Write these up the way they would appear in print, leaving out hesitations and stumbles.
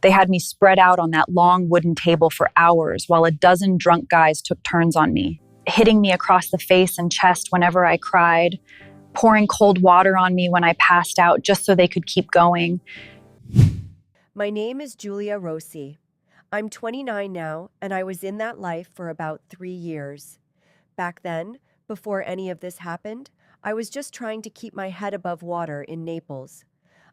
They had me spread out on that long wooden table for hours while a dozen drunk guys took turns on me, hitting me across the face and chest whenever I cried, pouring cold water on me when I passed out just so they could keep going. My name is Julia Rossi. I'm 29 now, and I was in that life for about 3 years. Back then, before any of this happened, I was just trying to keep my head above water in Naples.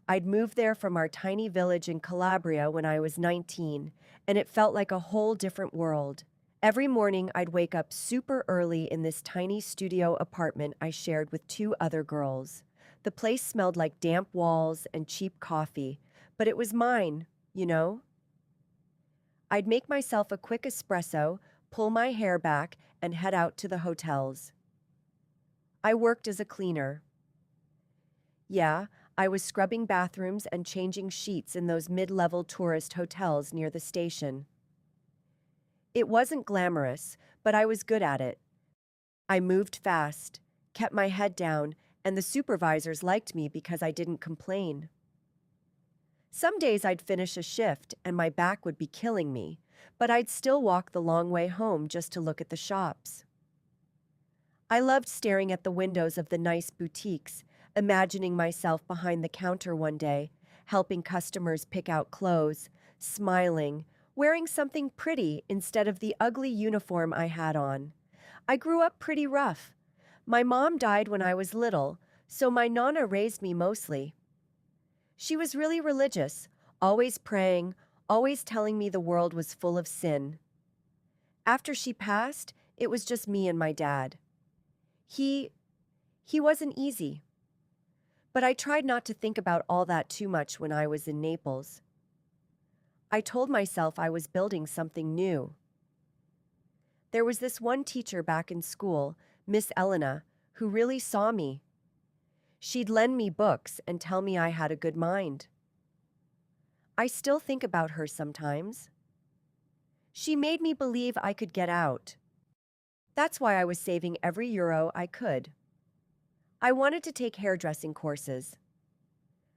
I'd moved there from our tiny village in Calabria when I was 19, and it felt like a whole different world. Every morning, I'd wake up super early in this tiny studio apartment I shared with 2 other girls. The place smelled like damp walls and cheap coffee, but it was mine, you know? I'd make myself a quick espresso, pull my hair back, and head out to the hotels. I worked as a cleaner. Yeah, I was scrubbing bathrooms and changing sheets in those mid-level tourist hotels near the station. It wasn't glamorous, but I was good at it. I moved fast, kept my head down, and the supervisors liked me because I didn't complain. Some days I'd finish a shift and my back would be killing me, but I'd still walk the long way home just to look at the shops. I loved staring at the windows of the nice boutiques, imagining myself behind the counter one day, helping customers pick out clothes, smiling, wearing something pretty instead of the ugly uniform I had on. I grew up pretty rough. My mom died when I was little, so my nonna raised me mostly. She was really religious, always praying, always telling me the world was full of sin. After she passed, it was just me and my dad. He wasn't easy. But I tried not to think about all that too much when I was in Naples. I told myself I was building something new. There was this one teacher back in school, Miss Elena, who really saw me. She'd lend me books and tell me I had a good mind. I still think about her sometimes. She made me believe I could get out. That's why I was saving every euro I could. I wanted to take hairdressing courses.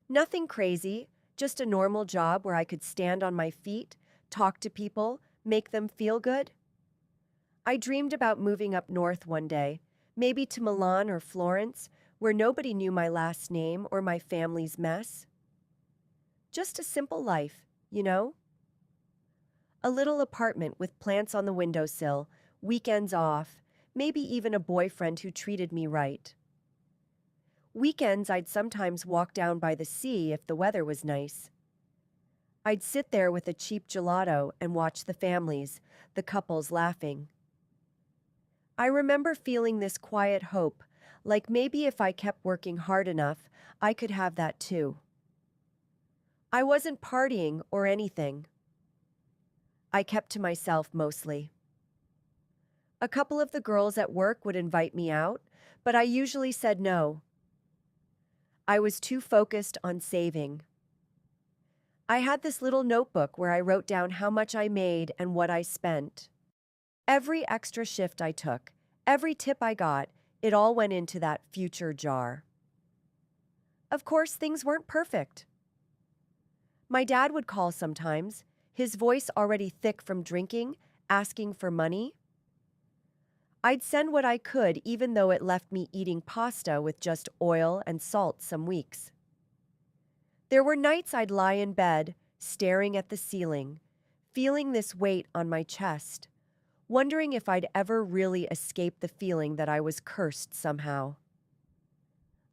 Nothing crazy, just a normal job where I could stand on my feet, talk to people, make them feel good. I dreamed about moving up north one day, maybe to Milan or Florence, where nobody knew my last name or my family's mess. Just a simple life, you know? A little apartment with plants on the windowsill, weekends off, maybe even a boyfriend who treated me right. Weekends I'd sometimes walk down by the sea if the weather was nice. I'd sit there with a cheap gelato and watch the families, the couples laughing. I remember feeling this quiet hope, like maybe if I kept working hard enough, I could have that too. I wasn't partying or anything. I kept to myself mostly. A couple of the girls at work would invite me out, but I usually said no. I was too focused on saving. I had this little notebook where I wrote down how much I made and what I spent. Every extra shift I took, every tip I got, it all went into that future jar. Of course, things weren't perfect. My dad would call sometimes, his voice already thick from drinking, asking for money. I'd send what I could even though it left me eating pasta with just oil and salt some weeks. There were nights I'd lie in bed, staring at the ceiling, feeling this weight on my chest, wondering if I'd ever really escape the feeling that I was cursed somehow.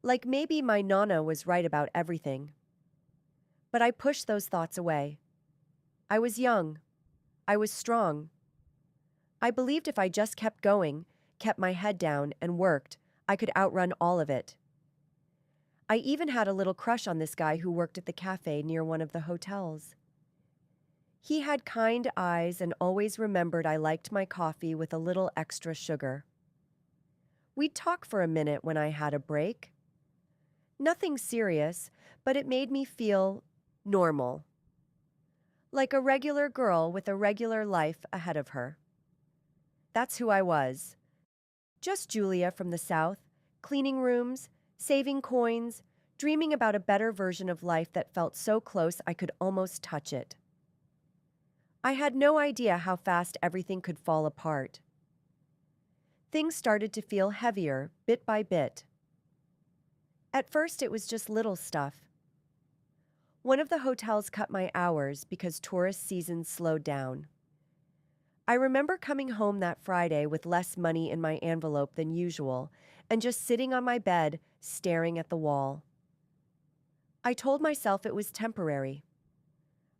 Like maybe my nonna was right about everything. But I pushed those thoughts away. I was young. I was strong. I believed if I just kept going, kept my head down, and worked, I could outrun all of it. I even had a little crush on this guy who worked at the cafe near one of the hotels. He had kind eyes and always remembered I liked my coffee with a little extra sugar. We'd talk for a minute when I had a break. Nothing serious, but it made me feel normal. Like a regular girl with a regular life ahead of her. That's who I was. Just Julia from the South, cleaning rooms, saving coins, dreaming about a better version of life that felt so close I could almost touch it. I had no idea how fast everything could fall apart. Things started to feel heavier, bit by bit. At first, it was just little stuff. One of the hotels cut my hours because tourist season slowed down. I remember coming home that Friday with less money in my envelope than usual and just sitting on my bed, staring at the wall. I told myself it was temporary.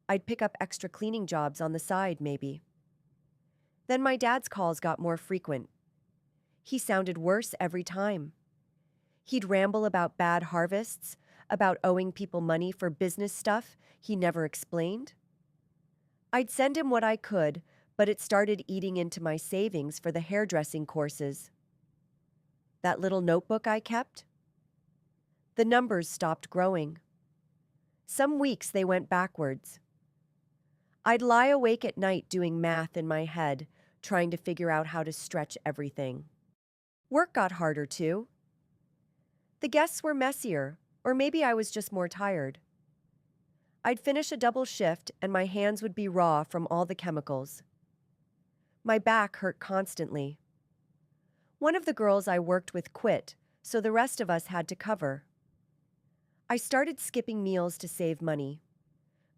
I'd pick up extra cleaning jobs on the side, maybe. Then my dad's calls got more frequent. He sounded worse every time. He'd ramble about bad harvests, about owing people money for business stuff he never explained. I'd send him what I could, but it started eating into my savings for the hairdressing courses. That little notebook I kept? The numbers stopped growing. Some weeks they went backwards. I'd lie awake at night doing math in my head, trying to figure out how to stretch everything. Work got harder too. The guests were messier, or maybe I was just more tired. I'd finish a double shift and my hands would be raw from all the chemicals. My back hurt constantly. One of the girls I worked with quit, so the rest of us had to cover. I started skipping meals to save money.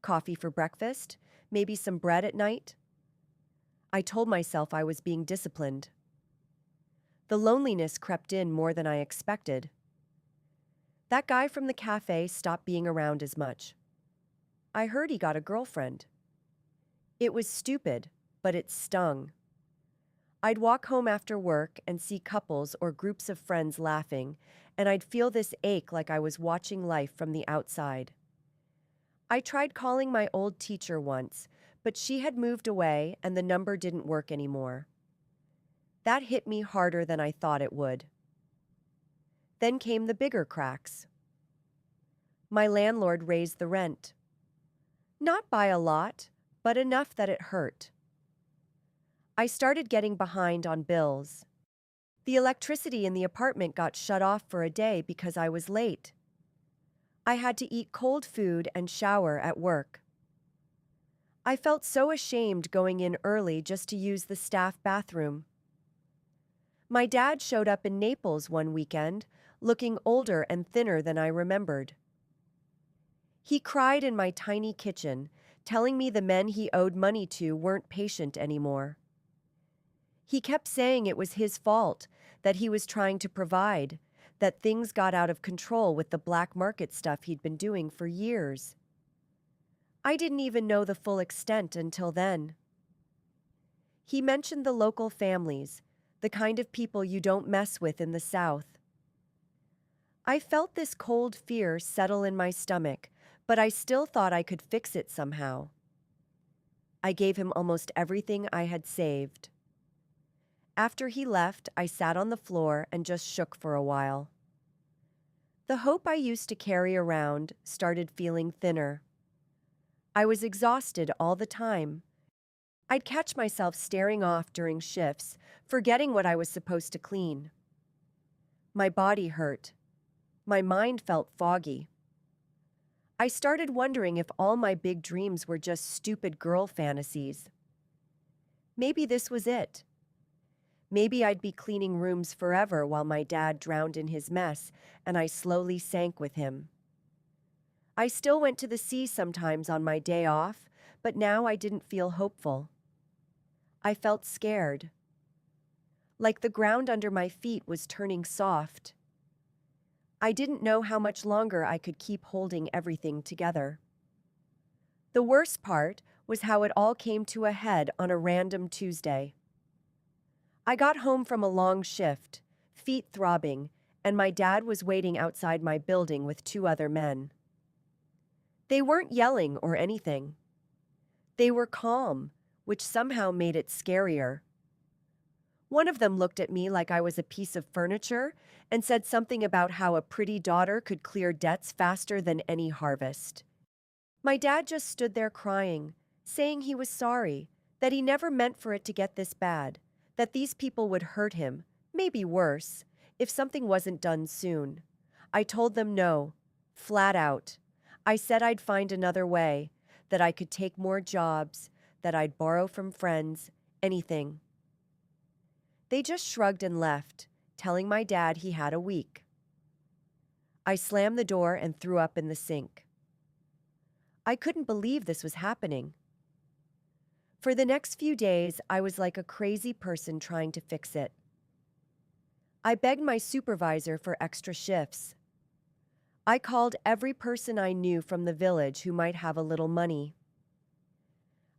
Coffee for breakfast, maybe some bread at night. I told myself I was being disciplined. The loneliness crept in more than I expected. That guy from the cafe stopped being around as much. I heard he got a girlfriend. It was stupid, but it stung. I'd walk home after work and see couples or groups of friends laughing, and I'd feel this ache like I was watching life from the outside. I tried calling my old teacher once, but she had moved away and the number didn't work anymore. That hit me harder than I thought it would. Then came the bigger cracks. My landlord raised the rent. Not by a lot, but enough that it hurt. I started getting behind on bills. The electricity in the apartment got shut off for a day because I was late. I had to eat cold food and shower at work. I felt so ashamed going in early just to use the staff bathroom. My dad showed up in Naples one weekend, looking older and thinner than I remembered. He cried in my tiny kitchen, telling me the men he owed money to weren't patient anymore. He kept saying it was his fault, that he was trying to provide, that things got out of control with the black market stuff he'd been doing for years. I didn't even know the full extent until then. He mentioned the local families, the kind of people you don't mess with in the South. I felt this cold fear settle in my stomach, but I still thought I could fix it somehow. I gave him almost everything I had saved. After he left, I sat on the floor and just shook for a while. The hope I used to carry around started feeling thinner. I was exhausted all the time. I'd catch myself staring off during shifts, forgetting what I was supposed to clean. My body hurt. My mind felt foggy. I started wondering if all my big dreams were just stupid girl fantasies. Maybe this was it. Maybe I'd be cleaning rooms forever while my dad drowned in his mess and I slowly sank with him. I still went to the sea sometimes on my day off, but now I didn't feel hopeful. I felt scared. Like the ground under my feet was turning soft. I didn't know how much longer I could keep holding everything together. The worst part was how it all came to a head on a random Tuesday. I got home from a long shift, feet throbbing, and my dad was waiting outside my building with two other men. They weren't yelling or anything. They were calm, which somehow made it scarier. One of them looked at me like I was a piece of furniture and said something about how a pretty daughter could clear debts faster than any harvest. My dad just stood there crying, saying he was sorry, that he never meant for it to get this bad, that these people would hurt him, maybe worse, if something wasn't done soon. I told them no, flat out. I said I'd find another way, that I could take more jobs, that I'd borrow from friends, anything. They just shrugged and left, telling my dad he had a week. I slammed the door and threw up in the sink. I couldn't believe this was happening. For the next few days, I was like a crazy person trying to fix it. I begged my supervisor for extra shifts. I called every person I knew from the village who might have a little money.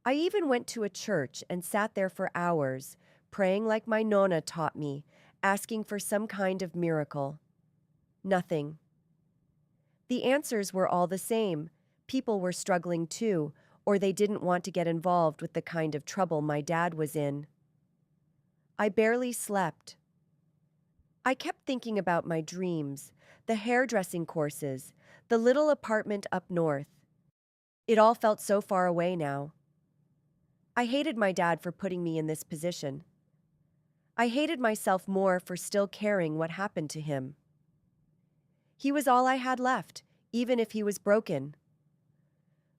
I even went to a church and sat there for hours, praying like my nonna taught me, asking for some kind of miracle. Nothing. The answers were all the same. People were struggling too, or they didn't want to get involved with the kind of trouble my dad was in. I barely slept. I kept thinking about my dreams, the hairdressing courses, the little apartment up north. It all felt so far away now. I hated my dad for putting me in this position. I hated myself more for still caring what happened to him. He was all I had left, even if he was broken.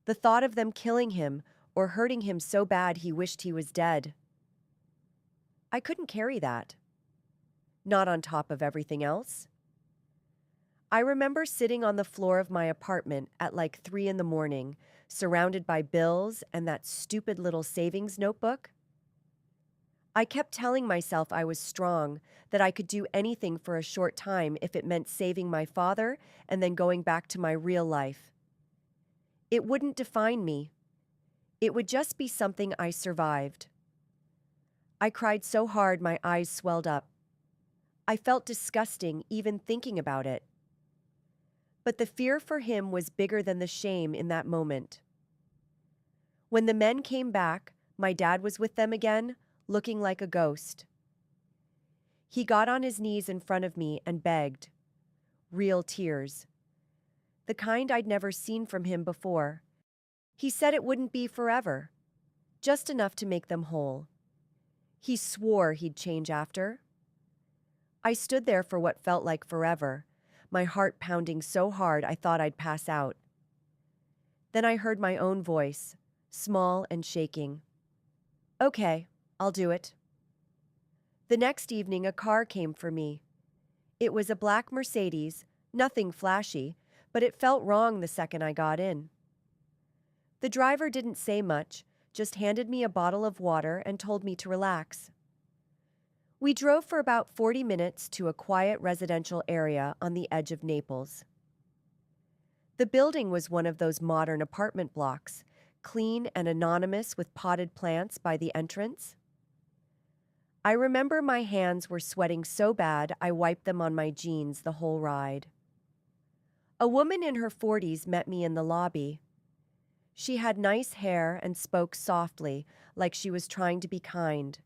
The thought of them killing him or hurting him so bad he wished he was dead. I couldn't carry that. Not on top of everything else. I remember sitting on the floor of my apartment at like 3 a.m, surrounded by bills and that stupid little savings notebook. I kept telling myself I was strong, that I could do anything for a short time if it meant saving my father and then going back to my real life. It wouldn't define me. It would just be something I survived. I cried so hard my eyes swelled up. I felt disgusting even thinking about it. But the fear for him was bigger than the shame in that moment. When the men came back, my dad was with them again, looking like a ghost. He got on his knees in front of me and begged. Real tears. The kind I'd never seen from him before. He said it wouldn't be forever, just enough to make them whole. He swore he'd change after. I stood there for what felt like forever, my heart pounding so hard I thought I'd pass out. Then I heard my own voice, small and shaking. Okay, I'll do it. The next evening a car came for me. It was a black Mercedes, nothing flashy, but it felt wrong the second I got in. The driver didn't say much, just handed me a bottle of water and told me to relax. We drove for about 40 minutes to a quiet residential area on the edge of Naples. The building was one of those modern apartment blocks, clean and anonymous with potted plants by the entrance. I remember my hands were sweating so bad I wiped them on my jeans the whole ride. A woman in her 40s met me in the lobby. She had nice hair and spoke softly, like she was trying to be kind.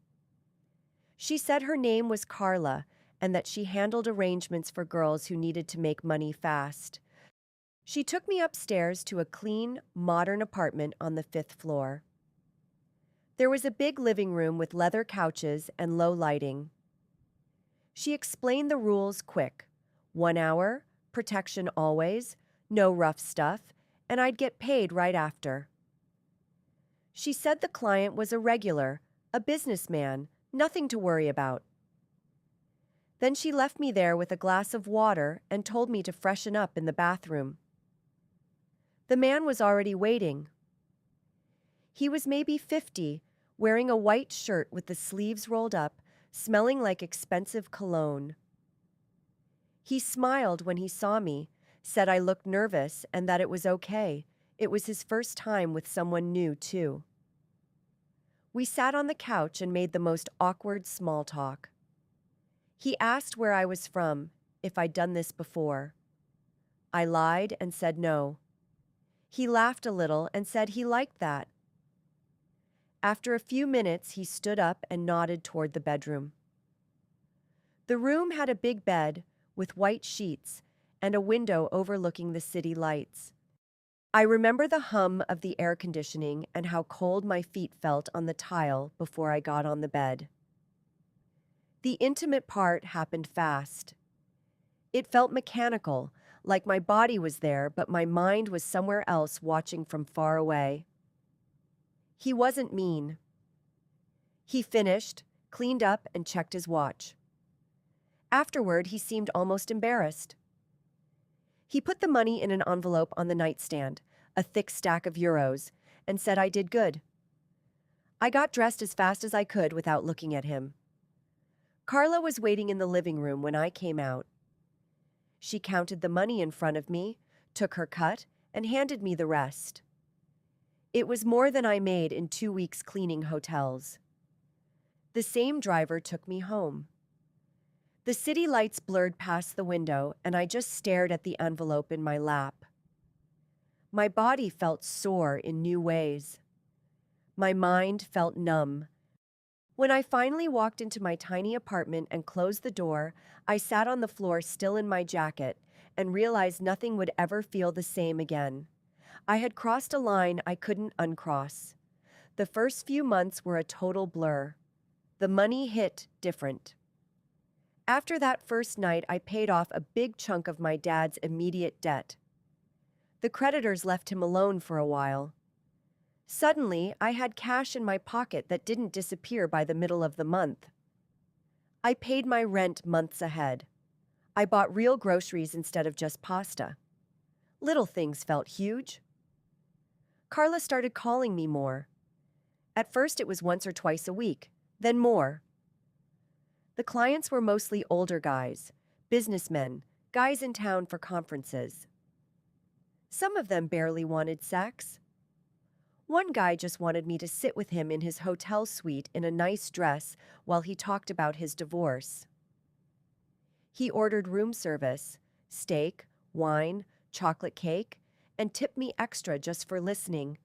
She said her name was Carla and that she handled arrangements for girls who needed to make money fast. She took me upstairs to a clean, modern apartment on the 5th floor. There was a big living room with leather couches and low lighting. She explained the rules quick. 1 hour, protection always, no rough stuff, and I'd get paid right after. She said the client was a regular, a businessman, nothing to worry about. Then she left me there with a glass of water and told me to freshen up in the bathroom. The man was already waiting. He was maybe 50, wearing a white shirt with the sleeves rolled up, smelling like expensive cologne. He smiled when he saw me, said I looked nervous and that it was okay. It was his first time with someone new, too. We sat on the couch and made the most awkward small talk. He asked where I was from, if I'd done this before. I lied and said no. He laughed a little and said he liked that. After a few minutes, he stood up and nodded toward the bedroom. The room had a big bed with white sheets and a window overlooking the city lights. I remember the hum of the air conditioning and how cold my feet felt on the tile before I got on the bed. The intimate part happened fast. It felt mechanical, like my body was there, but my mind was somewhere else watching from far away. He wasn't mean. He finished, cleaned up, and checked his watch. Afterward, he seemed almost embarrassed. He put the money in an envelope on the nightstand, a thick stack of euros, and said I did good. I got dressed as fast as I could without looking at him. Carla was waiting in the living room when I came out. She counted the money in front of me, took her cut, and handed me the rest. It was more than I made in 2 weeks cleaning hotels. The same driver took me home. The city lights blurred past the window, and I just stared at the envelope in my lap. My body felt sore in new ways. My mind felt numb. When I finally walked into my tiny apartment and closed the door, I sat on the floor still in my jacket and realized nothing would ever feel the same again. I had crossed a line I couldn't uncross. The first few months were a total blur. The money hit different. After that first night, I paid off a big chunk of my dad's immediate debt. The creditors left him alone for a while. Suddenly, I had cash in my pocket that didn't disappear by the middle of the month. I paid my rent months ahead. I bought real groceries instead of just pasta. Little things felt huge. Carla started calling me more. At first, it was once or twice a week, then more. The clients were mostly older guys, businessmen, guys in town for conferences. Some of them barely wanted sex. One guy just wanted me to sit with him in his hotel suite in a nice dress while he talked about his divorce. He ordered room service, steak, wine, chocolate cake, and tipped me extra just for listening.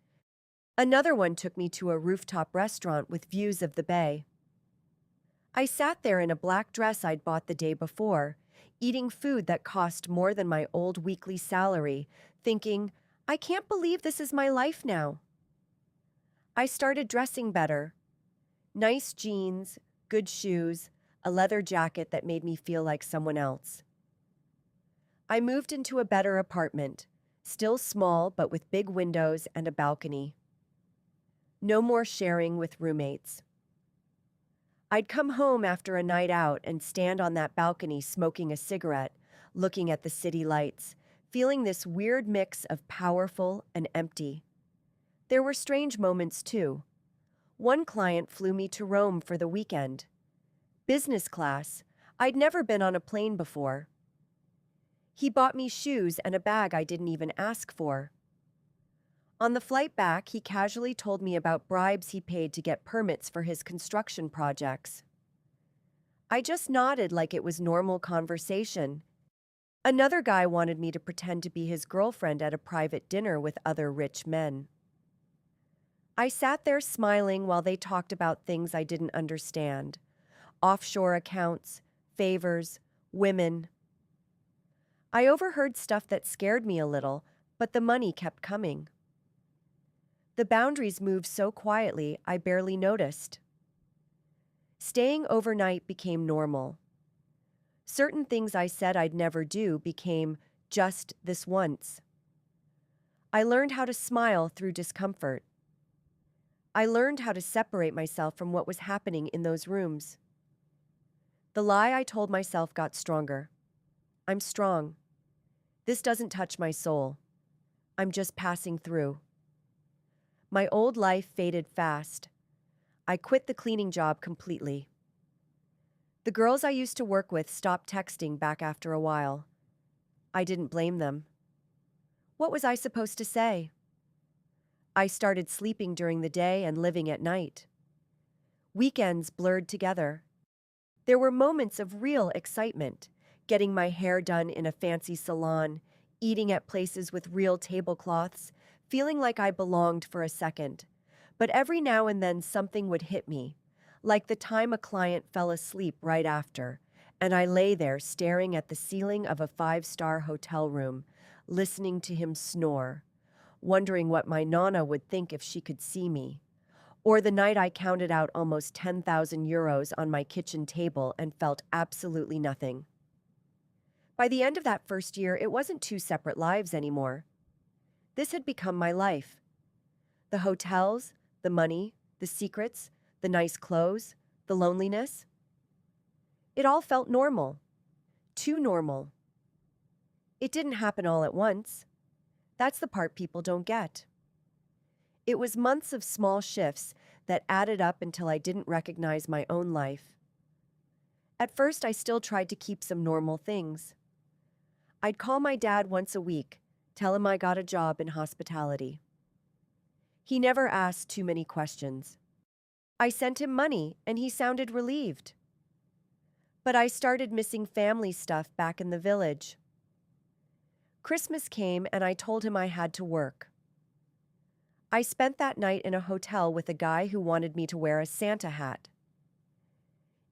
Another one took me to a rooftop restaurant with views of the bay. I sat there in a black dress I'd bought the day before, eating food that cost more than my old weekly salary, thinking, I can't believe this is my life now. I started dressing better. Nice jeans, good shoes, a leather jacket that made me feel like someone else. I moved into a better apartment, still small but with big windows and a balcony. No more sharing with roommates. I'd come home after a night out and stand on that balcony smoking a cigarette, looking at the city lights, feeling this weird mix of powerful and empty. There were strange moments too. One client flew me to Rome for the weekend. Business class. I'd never been on a plane before. He bought me shoes and a bag I didn't even ask for. On the flight back, he casually told me about bribes he paid to get permits for his construction projects. I just nodded like it was normal conversation. Another guy wanted me to pretend to be his girlfriend at a private dinner with other rich men. I sat there smiling while they talked about things I didn't understand. Offshore accounts, favors, women. I overheard stuff that scared me a little, but the money kept coming. The boundaries moved so quietly, I barely noticed. Staying overnight became normal. Certain things I said I'd never do became just this once. I learned how to smile through discomfort. I learned how to separate myself from what was happening in those rooms. The lie I told myself got stronger. I'm strong. This doesn't touch my soul. I'm just passing through. My old life faded fast. I quit the cleaning job completely. The girls I used to work with stopped texting back after a while. I didn't blame them. What was I supposed to say? I started sleeping during the day and living at night. Weekends blurred together. There were moments of real excitement, getting my hair done in a fancy salon, eating at places with real tablecloths, feeling like I belonged for a second. But every now and then something would hit me, like the time a client fell asleep right after, and I lay there staring at the ceiling of a 5-star hotel room, listening to him snore, wondering what my nonna would think if she could see me. Or the night I counted out almost 10,000 euros on my kitchen table and felt absolutely nothing. By the end of that first year, it wasn't 2 separate lives anymore. This had become my life. The hotels, the money, the secrets, the nice clothes, the loneliness. It all felt normal. Too normal. It didn't happen all at once. That's the part people don't get. It was months of small shifts that added up until I didn't recognize my own life. At first, I still tried to keep some normal things. I'd call my dad once a week, tell him I got a job in hospitality. He never asked too many questions. I sent him money, and he sounded relieved. But I started missing family stuff back in the village. Christmas came, and I told him I had to work. I spent that night in a hotel with a guy who wanted me to wear a Santa hat.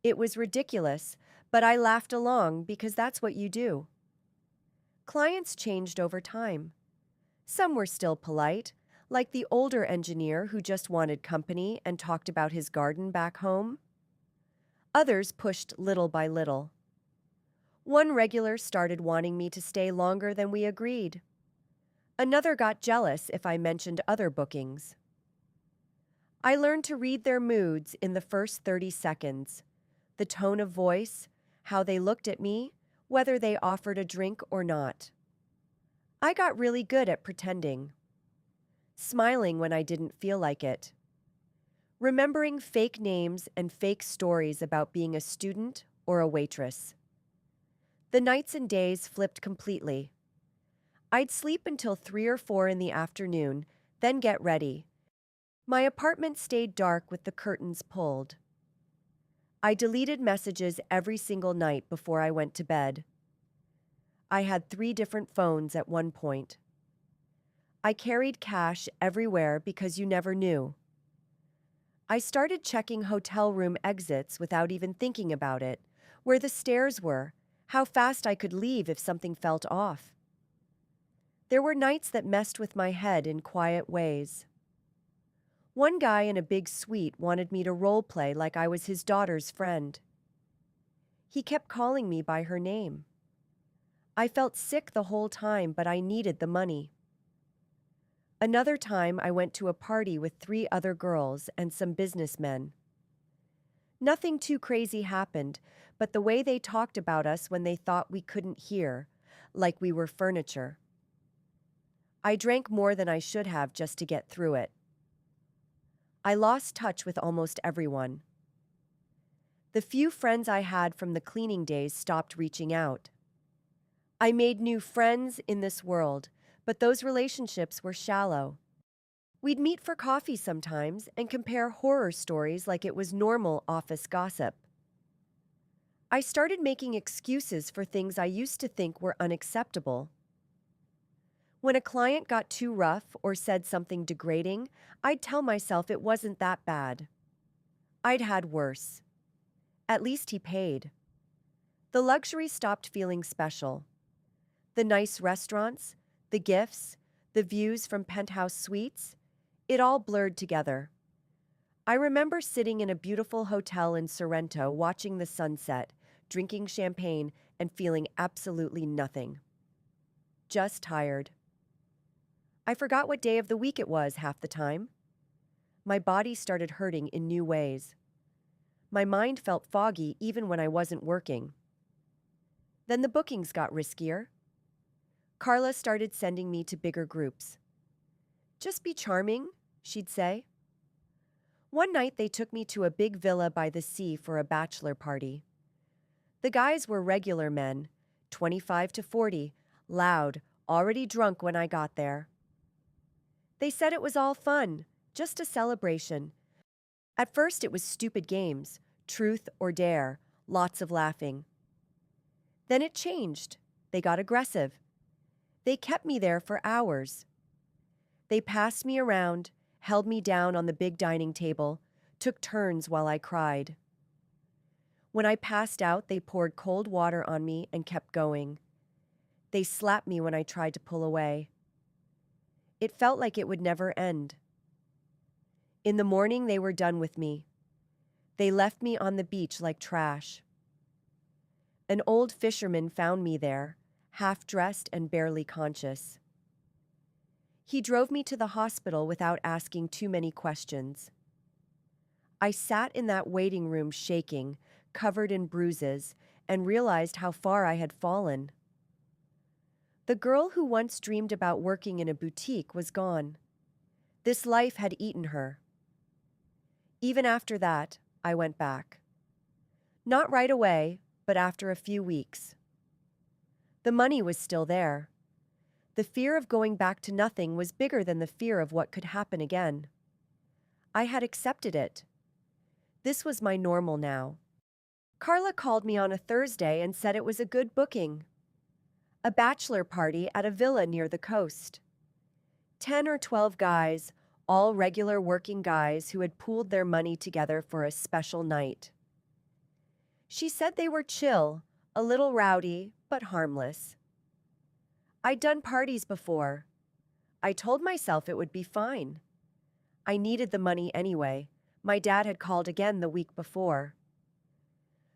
It was ridiculous, but I laughed along because that's what you do. Clients changed over time. Some were still polite, like the older engineer who just wanted company and talked about his garden back home. Others pushed little by little. One regular started wanting me to stay longer than we agreed. Another got jealous if I mentioned other bookings. I learned to read their moods in the first 30 seconds. The tone of voice, how they looked at me, whether they offered a drink or not. I got really good at pretending. Smiling when I didn't feel like it. Remembering fake names and fake stories about being a student or a waitress. The nights and days flipped completely. I'd sleep until 3 or 4 in the afternoon, then get ready. My apartment stayed dark with the curtains pulled. I deleted messages every single night before I went to bed. I had 3 different phones at one point. I carried cash everywhere because you never knew. I started checking hotel room exits without even thinking about it, where the stairs were, how fast I could leave if something felt off. There were nights that messed with my head in quiet ways. One guy in a big suite wanted me to role play like I was his daughter's friend. He kept calling me by her name. I felt sick the whole time, but I needed the money. Another time, I went to a party with 3 other girls and some businessmen. Nothing too crazy happened, but the way they talked about us when they thought we couldn't hear, like we were furniture. I drank more than I should have just to get through it. I lost touch with almost everyone. The few friends I had from the cleaning days stopped reaching out. I made new friends in this world, but those relationships were shallow. We'd meet for coffee sometimes and compare horror stories like it was normal office gossip. I started making excuses for things I used to think were unacceptable. When a client got too rough or said something degrading, I'd tell myself it wasn't that bad. I'd had worse. At least he paid. The luxury stopped feeling special. The nice restaurants, the gifts, the views from penthouse suites, it all blurred together. I remember sitting in a beautiful hotel in Sorrento watching the sunset, drinking champagne, and feeling absolutely nothing. Just tired. I forgot what day of the week it was half the time. My body started hurting in new ways. My mind felt foggy even when I wasn't working. Then the bookings got riskier. Carla started sending me to bigger groups. "Just be charming," she'd say. One night they took me to a big villa by the sea for a bachelor party. The guys were regular men, 25 to 40, loud, already drunk when I got there. They said it was all fun, just a celebration. At first it was stupid games, truth or dare, lots of laughing. Then it changed. They got aggressive. They kept me there for hours. They passed me around, held me down on the big dining table, took turns while I cried. When I passed out, they poured cold water on me and kept going. They slapped me when I tried to pull away. It felt like it would never end. In the morning, they were done with me. They left me on the beach like trash. An old fisherman found me there, half-dressed and barely conscious. He drove me to the hospital without asking too many questions. I sat in that waiting room shaking, covered in bruises, and realized how far I had fallen. The girl who once dreamed about working in a boutique was gone. This life had eaten her. Even after that, I went back. Not right away, but after a few weeks. The money was still there. The fear of going back to nothing was bigger than the fear of what could happen again. I had accepted it. This was my normal now. Carla called me on a Thursday and said it was a good booking. A bachelor party at a villa near the coast. 10 or 12 guys, all regular working guys who had pooled their money together for a special night. She said they were chill, a little rowdy, but harmless. I'd done parties before. I told myself it would be fine. I needed the money anyway. My dad had called again the week before.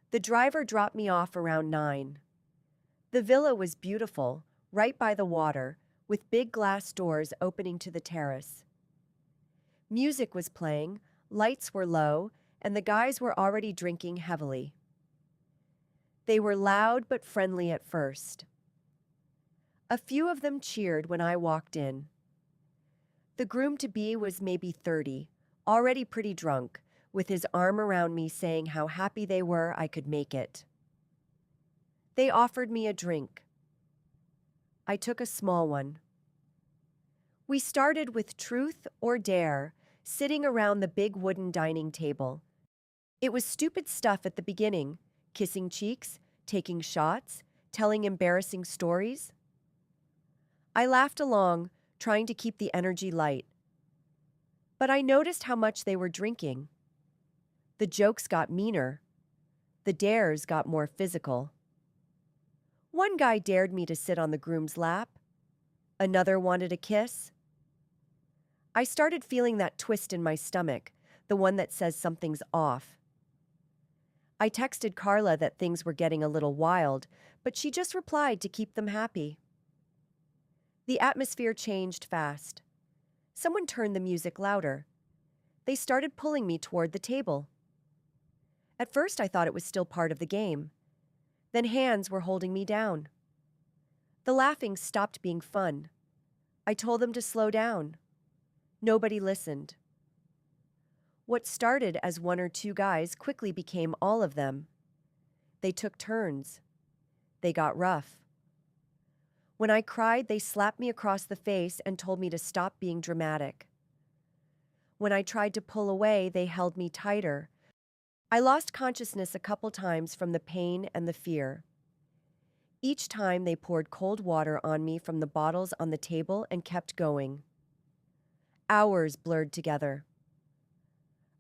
The driver dropped me off around 9. The villa was beautiful, right by the water, with big glass doors opening to the terrace. Music was playing, lights were low, and the guys were already drinking heavily. They were loud but friendly at first. A few of them cheered when I walked in. The groom-to-be was maybe 30, already pretty drunk, with his arm around me saying how happy they were I could make it. They offered me a drink. I took a small one. We started with truth or dare, sitting around the big wooden dining table. It was stupid stuff at the beginning, kissing cheeks, taking shots, telling embarrassing stories. I laughed along, trying to keep the energy light. But I noticed how much they were drinking. The jokes got meaner. The dares got more physical. One guy dared me to sit on the groom's lap. Another wanted a kiss. I started feeling that twist in my stomach, the one that says something's off. I texted Carla that things were getting a little wild, but she just replied to keep them happy. The atmosphere changed fast. Someone turned the music louder. They started pulling me toward the table. At first I thought it was still part of the game. Then hands were holding me down. The laughing stopped being fun. I told them to slow down. Nobody listened. What started as 1 or 2 guys quickly became all of them. They took turns. They got rough. When I cried, they slapped me across the face and told me to stop being dramatic. When I tried to pull away, they held me tighter. I lost consciousness a couple times from the pain and the fear. Each time they poured cold water on me from the bottles on the table and kept going. Hours blurred together.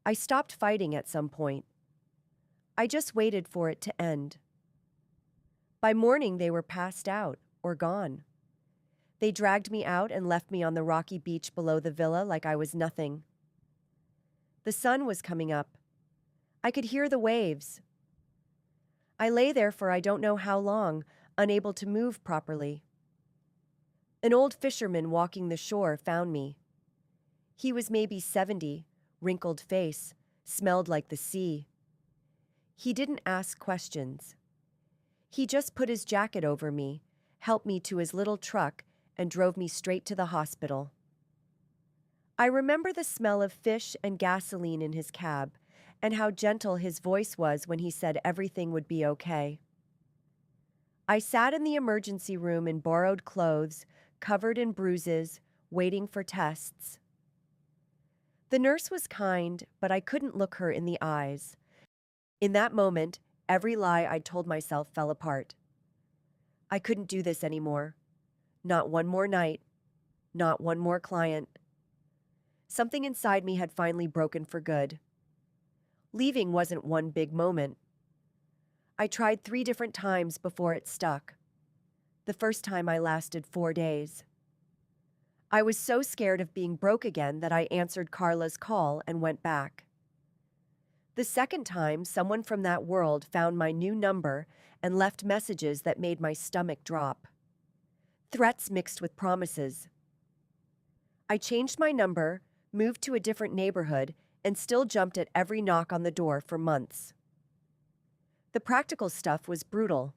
I stopped fighting at some point. I just waited for it to end. By morning, they were passed out or gone. They dragged me out and left me on the rocky beach below the villa like I was nothing. The sun was coming up. I could hear the waves. I lay there for I don't know how long, unable to move properly. An old fisherman walking the shore found me. He was maybe 70, wrinkled face, smelled like the sea. He didn't ask questions. He just put his jacket over me, helped me to his little truck, and drove me straight to the hospital. I remember the smell of fish and gasoline in his cab, and how gentle his voice was when he said everything would be okay. I sat in the emergency room in borrowed clothes, covered in bruises, waiting for tests. The nurse was kind, but I couldn't look her in the eyes. In that moment, every lie I'd told myself fell apart. I couldn't do this anymore. Not one more night. Not one more client. Something inside me had finally broken for good. Leaving wasn't one big moment. I tried 3 different times before it stuck. The first time I lasted 4 days. I was so scared of being broke again that I answered Carla's call and went back. The second time, someone from that world found my new number and left messages that made my stomach drop. Threats mixed with promises. I changed my number, moved to a different neighborhood, and still jumped at every knock on the door for months. The practical stuff was brutal.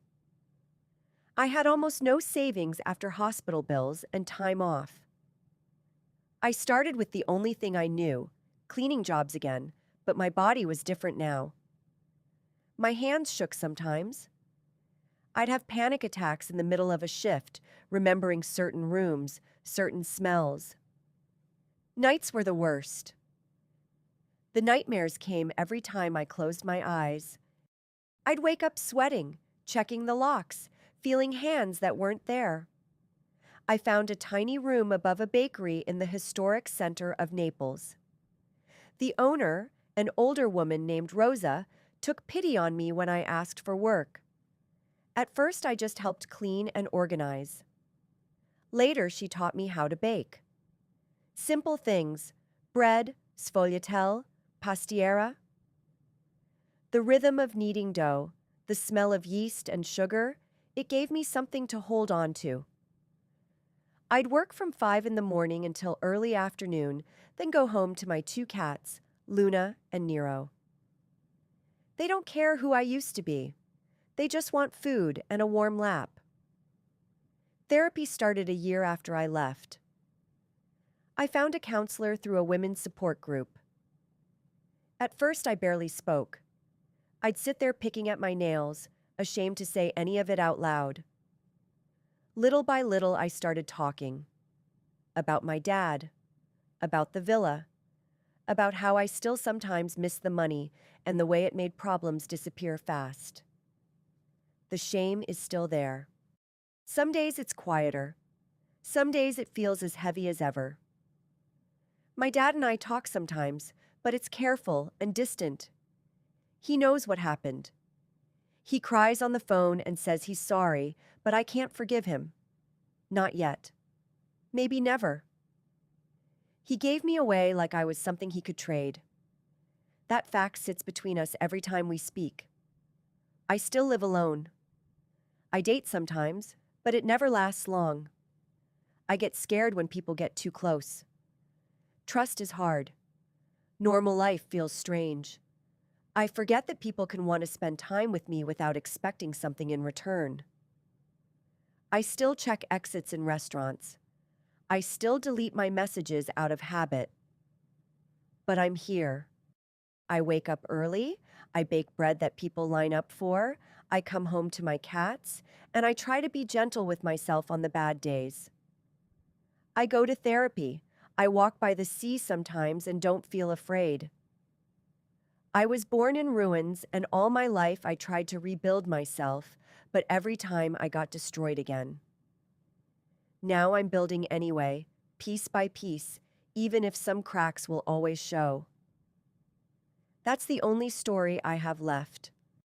I had almost no savings after hospital bills and time off. I started with the only thing I knew, cleaning jobs again, but my body was different now. My hands shook sometimes. I'd have panic attacks in the middle of a shift, remembering certain rooms, certain smells. Nights were the worst. The nightmares came every time I closed my eyes. I'd wake up sweating, checking the locks, feeling hands that weren't there. I found a tiny room above a bakery in the historic center of Naples. The owner, an older woman named Rosa, took pity on me when I asked for work. At first, I just helped clean and organize. Later, she taught me how to bake. Simple things: bread, sfogliatelle, pastiera. The rhythm of kneading dough, the smell of yeast and sugar, it gave me something to hold on to. I'd work from 5 in the morning until early afternoon, then go home to my 2 cats, Luna and Nero. They don't care who I used to be. They just want food and a warm lap. Therapy started a year after I left. I found a counselor through a women's support group. At first, I barely spoke. I'd sit there picking at my nails, ashamed to say any of it out loud. Little by little, I started talking. About my dad. About the villa. About how I still sometimes miss the money and the way it made problems disappear fast. The shame is still there. Some days it's quieter. Some days it feels as heavy as ever. My dad and I talk sometimes, but it's careful and distant. He knows what happened. He cries on the phone and says he's sorry, but I can't forgive him. Not yet. Maybe never. He gave me away like I was something he could trade. That fact sits between us every time we speak. I still live alone. I date sometimes, but it never lasts long. I get scared when people get too close. Trust is hard. Normal life feels strange. I forget that people can want to spend time with me without expecting something in return. I still check exits in restaurants. I still delete my messages out of habit. But I'm here. I wake up early, I bake bread that people line up for, I come home to my cats, and I try to be gentle with myself on the bad days. I go to therapy. I walk by the sea sometimes and don't feel afraid. I was born in ruins, and all my life I tried to rebuild myself, but every time I got destroyed again. Now I'm building anyway, piece by piece, even if some cracks will always show. That's the only story I have left.